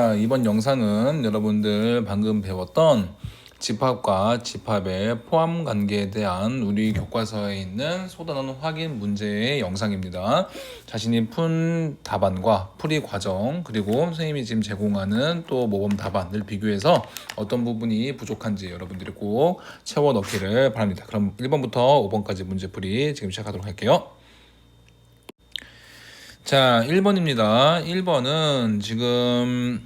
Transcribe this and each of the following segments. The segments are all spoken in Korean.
자, 이번 영상은 여러분들 방금 배웠던 집합과 집합의 포함 관계에 대한 우리 교과서에 있는 소단원 확인 문제의 영상입니다. 자신이 푼 답안과 풀이 과정, 그리고 선생님이 지금 제공하는 또 모범 답안을 비교해서 어떤 부분이 부족한지 여러분들이 꼭 채워 넣기를 바랍니다. 그럼 1번부터 5번까지 문제풀이 지금 시작하도록 할게요. 자, 1번입니다. 1번은 지금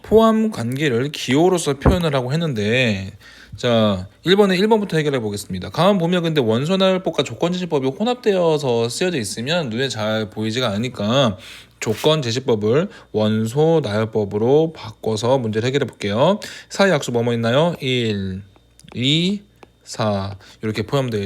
포함 관계를 기호로서 표현을 하고 했는데, 자, 1번부터 해결해 보겠습니다. 가만 보면 근데 원소나열법과 조건제시법이 혼합되어서 쓰여져 있으면 눈에 잘 보이지가 않으니까 조건제시법을 원소나열법으로 바꿔서 문제를 해결해 볼게요. 사의 약수 뭐뭐 있나요? 1, 2, 4 이렇게 포함되어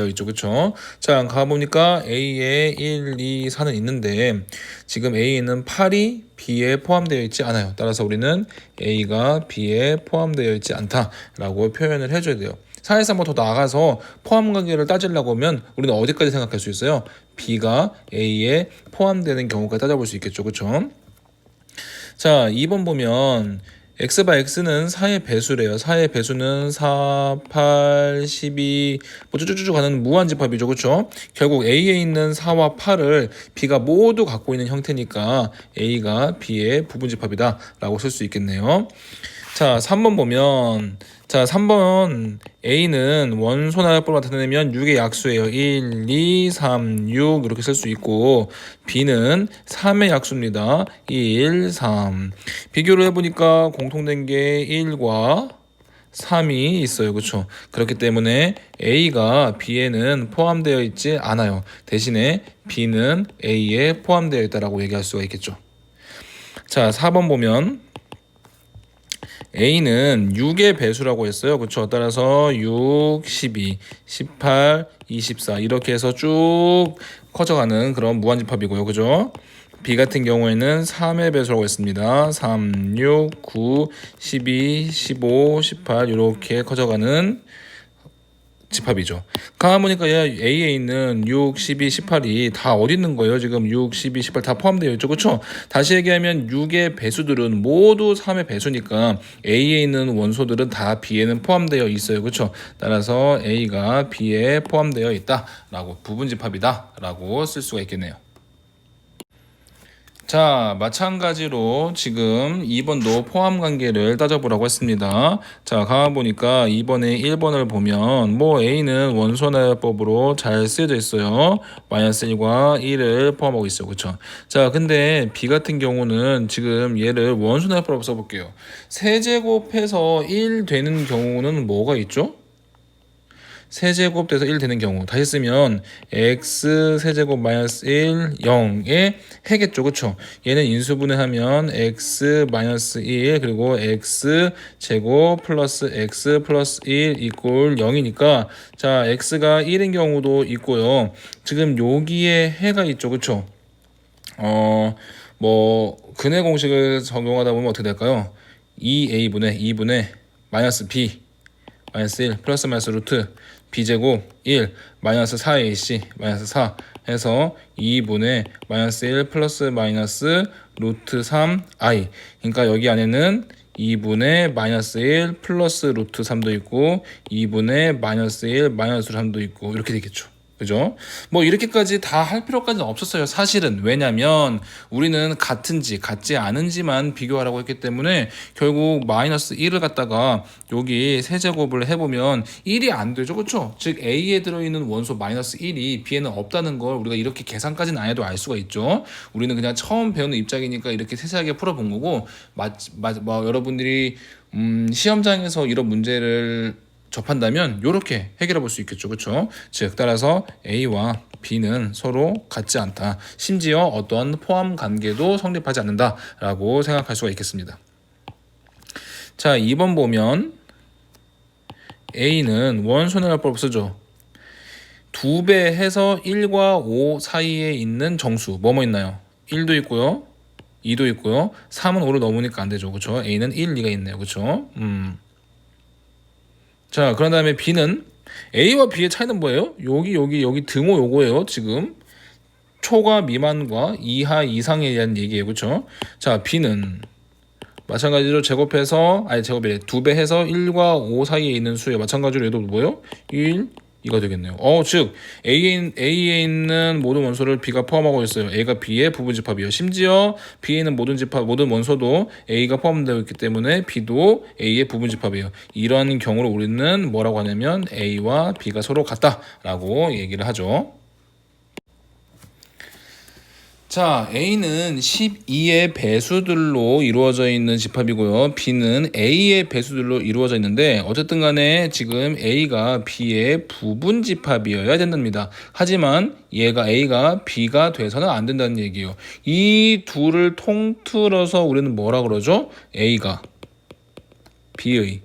있죠. 그쵸? 자, 가보니까 A에 1, 2, 4는 있는데 지금 A는 8이 B에 포함되어 있지 않아요. 따라서 우리는 A가 B에 포함되어 있지 않다라고 표현을 해줘야 돼요. 4에서 한번 더 나아가서 포함 관계를 따지려고 하면 우리는 어디까지 생각할 수 있어요? B가 A에 포함되는 경우까지 따져볼 수 있겠죠. 그쵸? 자, 2번 보면 x바 x는 4의 배수래요. 4의 배수는 4, 8, 12 뭐 쭉쭉쭉 가는 무한집합이죠. 그렇죠? 결국 A에 있는 4와 8을 B가 모두 갖고 있는 형태니까 A가 B의 부분집합이다 라고 쓸 수 있겠네요. 자, 3번 보면, 자, 3번 A는 원소나열법을 나타내면 6의 약수예요. 1, 2, 3, 6 이렇게 쓸 수 있고, B는 3의 약수입니다. 1, 3. 비교를 해보니까 공통된 게 1과 3이 있어요. 그렇죠? 그렇기 때문에 A가 B에는 포함되어 있지 않아요. 대신에 B는 A에 포함되어 있다라고 얘기할 수가 있겠죠. 자, 4번 보면 A는 6의 배수라고 했어요. 그렇죠? 따라서 6, 12, 18, 24 이렇게 해서 쭉 커져가는 그런 무한집합이고요. 그죠? B 같은 경우에는 3의 배수라고 했습니다. 3, 6, 9, 12, 15, 18 이렇게 커져가는 집합이죠. 가만 보니까 A에 있는 6, 12, 18이 다 어디 있는 거예요? 지금 6, 12, 18 다 포함되어 있죠. 그렇죠? 다시 얘기하면 6의 배수들은 모두 3의 배수니까 A에 있는 원소들은 다 B에는 포함되어 있어요. 그렇죠? 따라서 A가 B에 포함되어 있다라고 부분집합이다라고 쓸 수가 있겠네요. 자, 마찬가지로 지금 2번도 포함 관계를 따져보라고 했습니다. 자, 가만 보니까 2번에 1번을 보면 뭐 A는 원소나열법으로 잘 쓰여져 있어요. 마이너스 1과 1을 포함하고 있어요. 그렇죠? 자, 근데 B 같은 경우는 지금 얘를 원소나열법으로 써볼게요. 세제곱해서 1 되는 경우는 뭐가 있죠? 세제곱 돼서 1 되는 경우 다시 쓰면 x 세제곱 마이너스 1 0의 해겠죠. 그쵸? 얘는 인수분해하면 x 마이너스 1 그리고 x 제곱 플러스 x 플러스 1 이꼴 0이니까 자 x가 1인 경우도 있고요. 지금 여기에 해가 있죠. 그쵸? 뭐 근해 공식을 적용하다 보면 어떻게 될까요? 2a분의 마이너스 b 마이너스 1 플러스 마이너스 루트 b제곱 1 마이너스 4ac 마이너스 4 해서 2분의 마이너스 1 플러스 마이너스 루트 3i 그러니까 여기 안에는 2분의 마이너스 1 플러스 루트 3도 있고 2분의 마이너스 1 마이너스 3도 있고 이렇게 되겠죠. 그죠? 뭐 이렇게까지 다 할 필요까지는 없었어요. 사실은. 왜냐면 우리는 같은지 같지 않은지만 비교하라고 했기 때문에 결국 마이너스 1을 갖다가 여기 세제곱을 해보면 1이 안 되죠. 그렇죠? 즉 A에 들어있는 원소 마이너스 1이 B에는 없다는 걸 우리가 이렇게 계산까지는 안 해도 알 수가 있죠. 우리는 그냥 처음 배우는 입장이니까 이렇게 세세하게 풀어본 거고 여러분들이 시험장에서 이런 문제를 접한다면 이렇게 해결해 볼 수 있겠죠. 그렇죠? 즉 따라서 A와 B는 서로 같지 않다. 심지어 어떤 포함 관계도 성립하지 않는다라고 생각할 수가 있겠습니다. 자, 2번 보면 A는 원소나열법을 쓰죠. 2배 해서 1과 5 사이에 있는 정수 뭐뭐 있나요? 1도 있고요. 2도 있고요. 3은 5를 넘으니까 안 되죠. 그렇죠? A는 1, 2가 있네요. 그렇죠? 자, 그런 다음에 B는 A와 B의 차이는 뭐예요? 여기 등호 요거예요. 지금 초과 미만과 이하 이상에 대한 얘기예요. 그렇죠? 자, B는 마찬가지로 제곱에 2배 해서 1과 5 사이에 있는 수에 마찬가지로 얘도 뭐예요? 1, 2가 되겠네요. 즉 A에 있는 모든 원소를 B가 포함하고 있어요. A가 B의 부분집합이에요. 심지어 B에 있는 모든 원소도 A가 포함되어 있기 때문에 B도 A의 부분집합이에요. 이런 경우를 우리는 뭐라고 하냐면 A와 B가 서로 같다라고 얘기를 하죠. 자, A는 12의 배수들로 이루어져 있는 집합이고요. B는 A의 배수들로 이루어져 있는데 어쨌든 간에 지금 A가 B의 부분 집합이어야 된답니다. 하지만 A가 B가 돼서는 안 된다는 얘기예요. 이 둘을 통틀어서 우리는 뭐라 그러죠? A가 B의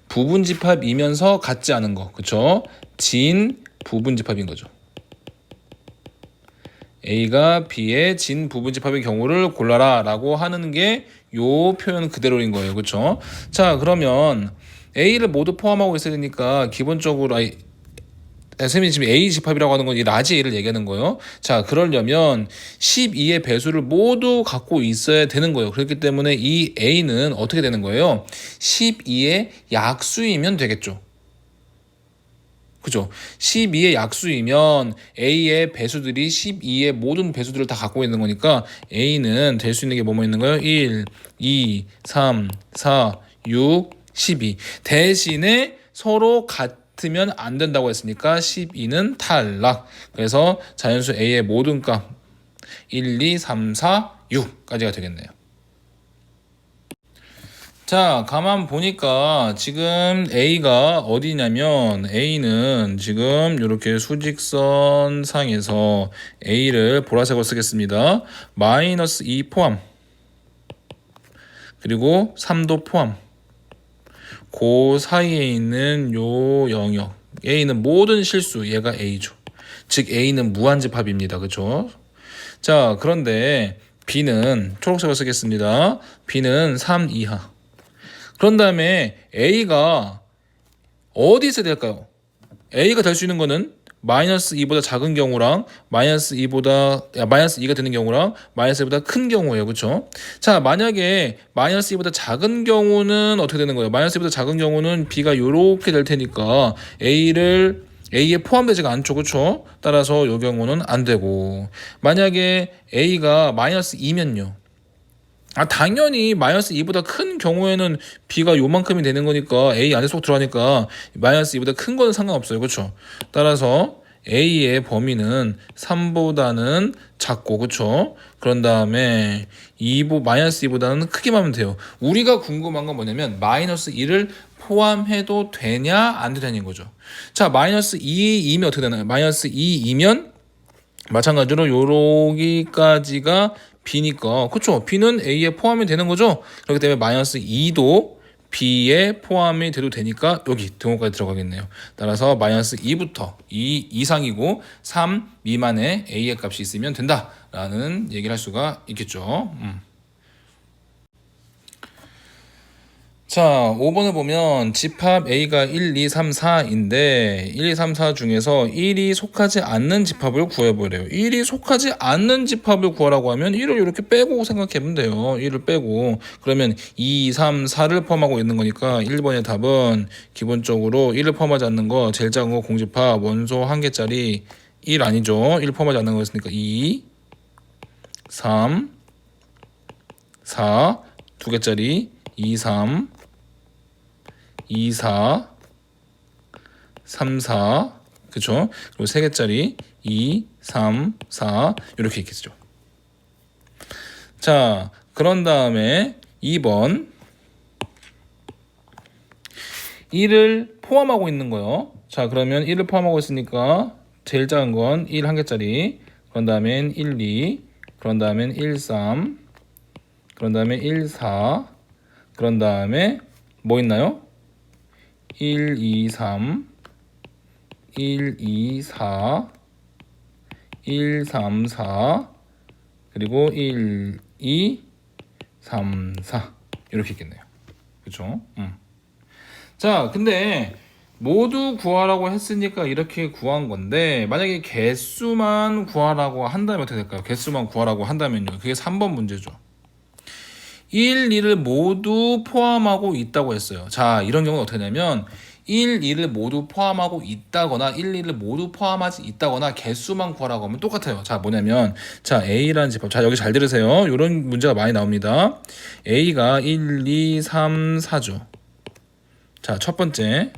부분 집합이면서 같지 않은 거. 그쵸? 진 부분 집합인 거죠. A가 B의 진 부분집합의 경우를 골라라 라고 하는 게 요 표현 그대로인 거예요. 그렇죠? 자, 그러면 A를 모두 포함하고 있어야 되니까 기본적으로 선생님이 지금 A 집합이라고 하는 건 이 라지 A를 얘기하는 거예요. 자, 그러려면 12의 배수를 모두 갖고 있어야 되는 거예요. 그렇기 때문에 이 A는 어떻게 되는 거예요? 12의 약수이면 되겠죠. 그죠? 12의 약수이면 A의 배수들이 12의 모든 배수들을 다 갖고 있는 거니까 A는 될 수 있는 게 뭐뭐 있는 거예요? 1, 2, 3, 4, 6, 12. 대신에 서로 같으면 안 된다고 했으니까 12는 탈락. 그래서 자연수 A의 모든 값 1, 2, 3, 4, 6까지가 되겠네요. 자, 가만 보니까 지금 A가 어디냐면 A는 지금 이렇게 수직선 상에서 A를 보라색으로 쓰겠습니다. 마이너스 2 포함 그리고 3도 포함 그 사이에 있는 요 영역 A는 모든 실수 얘가 A죠. 즉 A는 무한집합입니다. 그렇죠? 자, 그런데 B는 초록색으로 쓰겠습니다. B는 3 이하. 그런 다음에 A가 어디 있어야 될까요? A가 될 수 있는 거는 마이너스 2보다 작은 경우랑 마이너스 2가 되는 경우랑 마이너스 2보다 큰 경우예요. 그렇죠? 자, 만약에 마이너스 2보다 작은 경우는 어떻게 되는 거예요? 마이너스 2보다 작은 경우는 B가 이렇게 될 테니까 A에 포함되지가 않죠. 그렇죠? 따라서 이 경우는 안 되고 만약에 A가 마이너스 2면요. 당연히 마이너스 2보다 큰 경우에는 B가 요만큼이 되는 거니까 A 안에 쏙 들어가니까 마이너스 2보다 큰 거는 상관없어요. 그렇죠? 따라서 A의 범위는 3보다는 작고 그렇죠? 그런 다음에 마이너스 2보다는 크기만 하면 돼요. 우리가 궁금한 건 뭐냐면 마이너스 2를 포함해도 되냐 안 되냐는 거죠. 자, 마이너스 2이면 어떻게 되나요? 마이너스 2이면 마찬가지로 여기까지가 B니까 그렇죠? B는 A에 포함이 되는 거죠? 그렇기 때문에 마이너스 2도 B에 포함이 돼도 되니까 여기 등호까지 들어가겠네요. 따라서 마이너스 2부터 2 이상이고 3 미만의 A의 값이 있으면 된다라는 얘기를 할 수가 있겠죠. 자, 5번을 보면 집합 A가 1, 2, 3, 4인데 1, 2, 3, 4 중에서 1이 속하지 않는 집합을 구해보래요. 1이 속하지 않는 집합을 구하라고 하면 1을 이렇게 빼고 생각해보면 돼요. 1을 빼고 그러면 2, 3, 4를 포함하고 있는 거니까 1번의 답은 기본적으로 1을 포함하지 않는 거 제일 작은 거 공집합 원소 1개짜리 1 아니죠. 1 포함하지 않는 거였으니까 2, 3, 4 2개짜리 2, 3 2, 4, 3, 4 그쵸? 그리고 3개짜리 2, 3, 4 이렇게 있겠죠. 자, 그런 다음에 2번 1을 포함하고 있는 거요. 자, 그러면 1을 포함하고 있으니까 제일 작은 건 1 1개짜리 그런 다음엔 1, 2 그런 다음엔 1, 3 그런 다음에 1, 4 그런 다음에 뭐 있나요? 1, 2, 3 1, 2, 4 1, 3, 4 그리고 1, 2, 3, 4 이렇게 있겠네요. 그렇죠? 자, 근데 모두 구하라고 했으니까 이렇게 구한 건데, 만약에 개수만 구하라고 한다면 어떻게 될까요? 개수만 구하라고 한다면요. 그게 3번 문제죠. 1, 2를 모두 포함하고 있다고 했어요. 자, 이런 경우는 어떻게 되냐면 1, 2를 모두 포함하고 있다거나 1, 2를 모두 포함하지 있다거나 개수만 구하라고 하면 똑같아요. 자, 뭐냐면 자, A라는 집합. 자, 여기 잘 들으세요. 이런 문제가 많이 나옵니다. A가 1, 2, 3, 4죠. 자, 첫 번째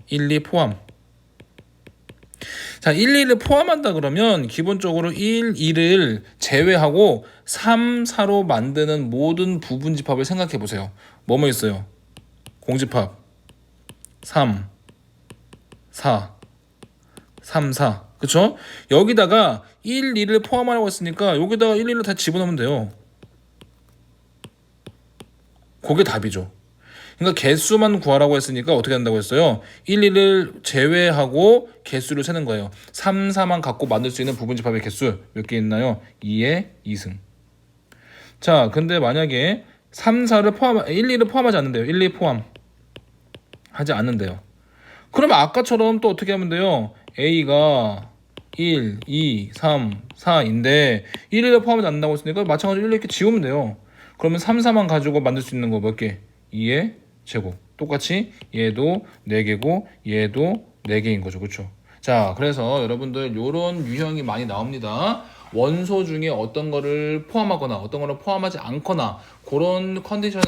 1, 2 포함. 자, 1, 2를 포함한다 그러면 기본적으로 1, 2를 제외하고 3, 4로 만드는 모든 부분 집합을 생각해 보세요. 뭐뭐 있어요? 공집합 3, 4, 3, 4. 그쵸? 여기다가 1, 2를 포함하라고 했으니까 여기다가 1, 2를 다 집어넣으면 돼요. 그게 답이죠. 그러니까 개수만 구하라고 했으니까 어떻게 한다고 했어요? 1, 2를 제외하고 개수를 세는 거예요. 3, 4만 갖고 만들 수 있는 부분 집합의 개수 몇 개 있나요? 2의 2승. 자, 근데 만약에 3, 4를 1, 2를 포함하지 않는데요. 1, 2 포함하지 않는데요. 그러면 아까처럼 또 어떻게 하면 돼요? A가 1, 2, 3, 4인데 1, 2를 포함하지 않는다고 했으니까 마찬가지로 1, 2 이렇게 지우면 돼요. 그러면 3, 4만 가지고 만들 수 있는 거 몇 개? 2의 제곱. 똑같이 얘도 4개고 얘도 4개인 거죠. 그렇죠? 자, 그래서 여러분들 이런 유형이 많이 나옵니다. 원소 중에 어떤 거를 포함하거나 어떤 거를 포함하지 않거나 그런 컨디션을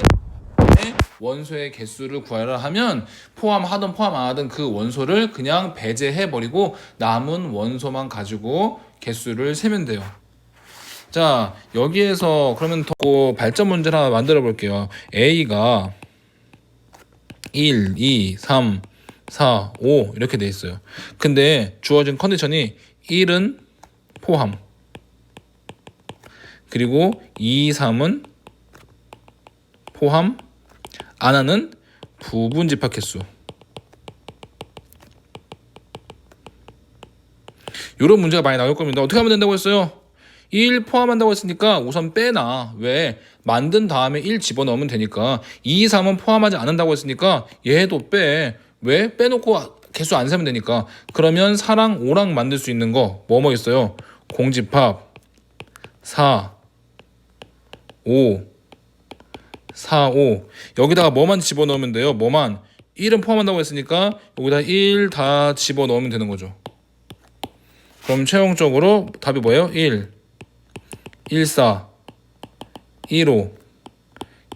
원소의 개수를 구하라 하면 포함하든 포함 안 하든 그 원소를 그냥 배제해버리고 남은 원소만 가지고 개수를 세면 돼요. 자, 여기에서 그러면 더 발전 문제를 하나 만들어 볼게요. A가 1, 2, 3, 4, 5 이렇게 돼 있어요. 근데 주어진 컨디션이 1은 포함, 그리고 2, 3은 포함 안 하는 부분 집합 개수. 이런 문제가 많이 나올 겁니다. 어떻게 하면 된다고 했어요? 1 포함한다고 했으니까 우선 빼놔. 왜? 만든 다음에 1 집어넣으면 되니까. 2, 3은 포함하지 않는다고 했으니까 얘도 빼. 왜? 빼놓고 개수 안 세면 되니까. 그러면 4랑 5랑 만들 수 있는 거 뭐뭐 있어요? 공집합 4, 5, 4, 5. 여기다가 뭐만 집어넣으면 돼요? 뭐만? 1은 포함한다고 했으니까 여기다 1 다 집어넣으면 되는 거죠. 그럼 최종적으로 답이 뭐예요? 1, 1, 4, 1, 5,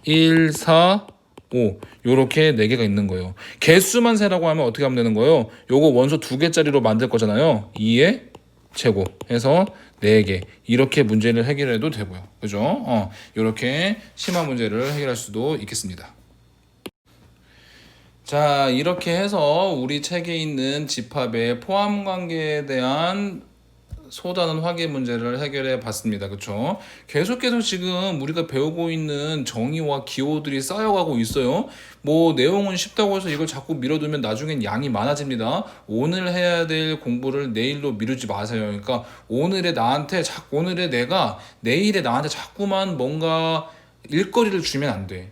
1, 4, 5 요렇게 4개가 있는 거예요. 개수만 세라고 하면 어떻게 하면 되는 거예요? 요거 원소 2개짜리로 만들 거잖아요. 2의 제곱 해서 4개 이렇게 문제를 해결해도 되고요. 그죠? 요렇게 심한 문제를 해결할 수도 있겠습니다. 자, 이렇게 해서 우리 책에 있는 집합의 포함 관계에 대한 소단원 확인 문제를 해결해 봤습니다. 그쵸? 계속해서 지금 우리가 배우고 있는 정의와 기호들이 쌓여가고 있어요. 뭐 내용은 쉽다고 해서 이걸 자꾸 미뤄두면 나중엔 양이 많아집니다. 오늘 해야 될 공부를 내일로 미루지 마세요. 그러니까 오늘의 내가 내일의 나한테 자꾸만 뭔가 일거리를 주면 안 돼.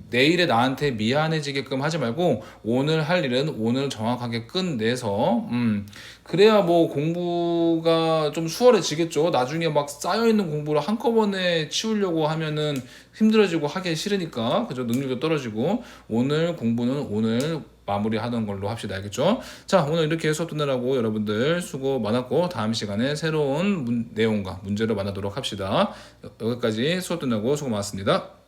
내일에 나한테 미안해지게끔 하지 말고 오늘 할 일은 오늘 정확하게 끝내서 그래야 뭐 공부가 좀 수월해지겠죠. 나중에 막 쌓여있는 공부를 한꺼번에 치우려고 하면은 힘들어지고 하기 싫으니까 그죠. 능률도 떨어지고 오늘 공부는 오늘 마무리하는 걸로 합시다. 알겠죠? 자, 오늘 이렇게 수업 듣느라고 여러분들 수고 많았고 다음 시간에 새로운 내용과 문제로 만나도록 합시다. 여기까지 수업 듣느라고 수고 많았습니다.